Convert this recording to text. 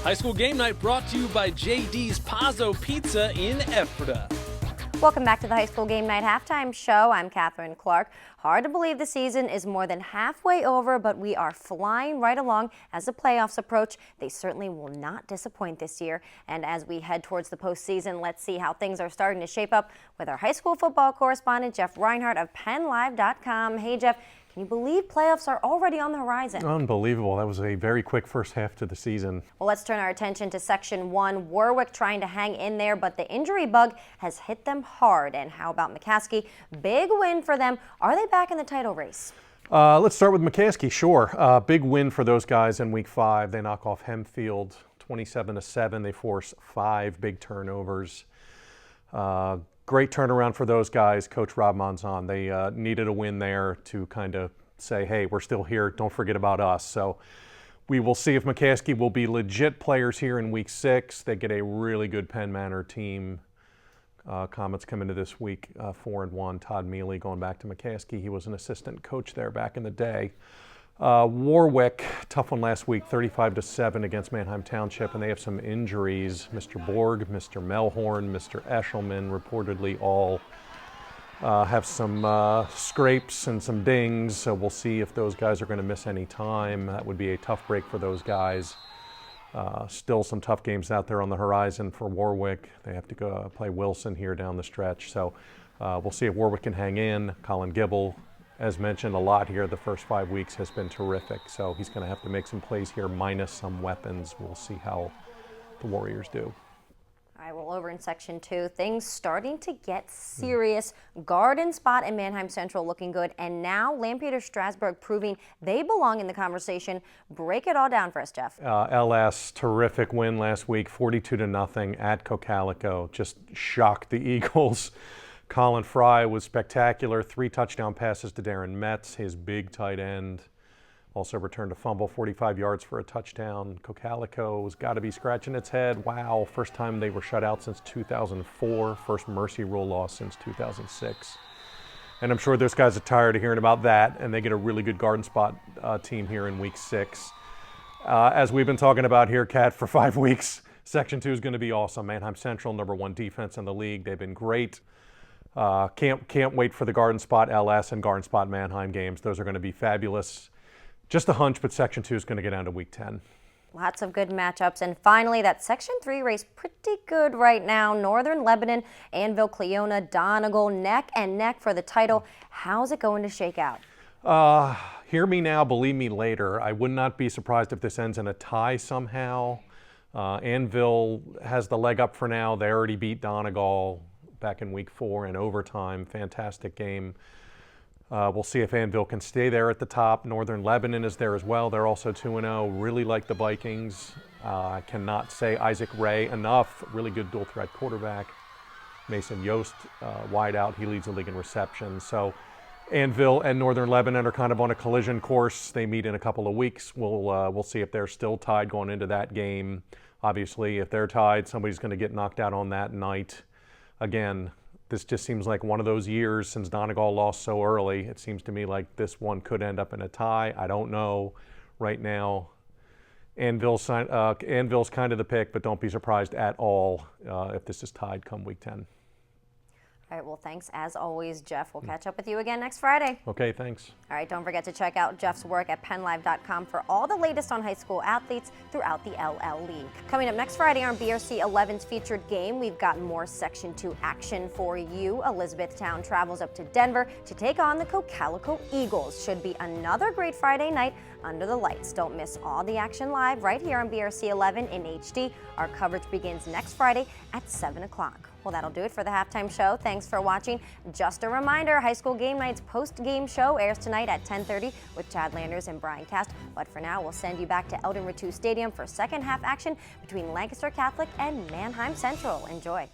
High school game night brought to you by JD's Pazzo Pizza in Ephrata. Welcome back to the High School Game Night Halftime Show. I'm KATHRYN Clark. Hard to believe the season is more than halfway over, but we are flying right along as the playoffs approach. They certainly will not disappoint this year. And as we head towards the postseason, let's see how things are starting to shape up with our high school football correspondent, Jeff Reinhardt of PennLive.com. Hey, Jeff. Can you believe playoffs are already on the horizon? Unbelievable. That was a very quick first half to the season. Well, let's turn our attention to Section 1. Warwick trying to hang in there, but the injury bug has hit them hard. And how about McCaskey? Big win for them. Are they back in the title race? Let's start with McCaskey. Sure. Big win for those guys in Week 5. They knock off Hempfield 27-7. They force 5 big turnovers. Great turnaround for those guys, Coach Rob Monzon. They needed a win there to kind of say, hey, we're still here. Don't forget about us. So we will see if McCaskey will be legit players here in Week 6. They get a really good Penn Manor team. Comets come into this week 4-1. Todd Mealy going back to McCaskey. He was an assistant coach there back in the day. Warwick, tough one last week, 35-7 against Manheim Township, and they have some injuries. Mr. Borg, Mr. Melhorn, Mr. Eshelman reportedly all have some scrapes and some dings, so we'll see if those guys are going to miss any time. That would be a tough break for those guys. Still some tough games out there on the horizon for Warwick. They have to go play Wilson here down the stretch, so we'll see if Warwick can hang in. Colin Gibble, as mentioned, a lot here the first 5 weeks has been terrific, so he's going to have to make some plays here minus some weapons. We'll see how the Warriors do. All right, well, over in Section 2, things starting to get serious. Garden Spot and Manheim Central looking good, and now Lampeter Strasburg proving they belong in the conversation. Break it all down for us, Jeff. LS, terrific win last week, 42-0 at Cocalico. Just shocked the Eagles. Colin Fry was spectacular. 3 touchdown passes to Darren Metz, his big tight end. Also returned a fumble, 45 yards for a touchdown. Cocalico's got to be scratching its head. Wow, first time they were shut out since 2004. First mercy rule loss since 2006. And I'm sure those guys are tired of hearing about that, and they get a really good Garden Spot team here in Week 6. As we've been talking about here, Kat, for 5 weeks, Section 2 is going to be awesome. Manheim Central, #1 defense in the league. They've been great. Can't wait for the Garden Spot LS and Garden Spot Manheim games. Those are going to be fabulous. Just a hunch, but Section 2 is going to get down to Week 10. Lots of good matchups. And finally, that Section 3 race pretty good right now. Northern Lebanon, Anvil, Cleona, Donegal, neck and neck for the title. How's it going to shake out? Hear me now, believe me later. I would not be surprised if this ends in a tie somehow. Anvil has the leg up for now. They already beat Donegal back in Week 4 in overtime. Fantastic game. We'll see if Anvil can stay there at the top. Northern Lebanon is there as well. They're also 2-0. Really like the Vikings. I cannot say Isaac Ray enough. Really good dual threat quarterback. Mason Yost, wide out. He leads the league in reception. So Anvil and Northern Lebanon are kind of on a collision course. They meet in a couple of weeks. We'll see if they're still tied going into that game. Obviously, if they're tied, somebody's going to get knocked out on that night. Again, this just seems like one of those years since Donegal lost so early. It seems to me like this one could end up in a tie. I don't know right now. Anvil's kind of the pick, but don't be surprised at all if this is tied come Week 10. All right, well, thanks as always, Jeff. We'll catch up with you again next Friday. Okay, thanks. All right, don't forget to check out Jeff's work at PennLive.com for all the latest on high school athletes throughout the LL League. Coming up next Friday on BRC 11's featured game, we've got more Section 2 action for you. Elizabethtown travels up to Denver to take on the Cocalico Eagles. Should be another great Friday night under the lights. Don't miss all the action live right here on BRC 11 in HD. Our coverage begins next Friday at 7 o'clock. Well, that'll do it for the halftime show. Thanks for watching. Just a reminder, High School Game Night's post-game show airs tonight at 10:30 with Chad Landers and Brian Cast. But for now, we'll send you back to Eldon Ritu Stadium for second half action between Lancaster Catholic and Manheim Central. Enjoy.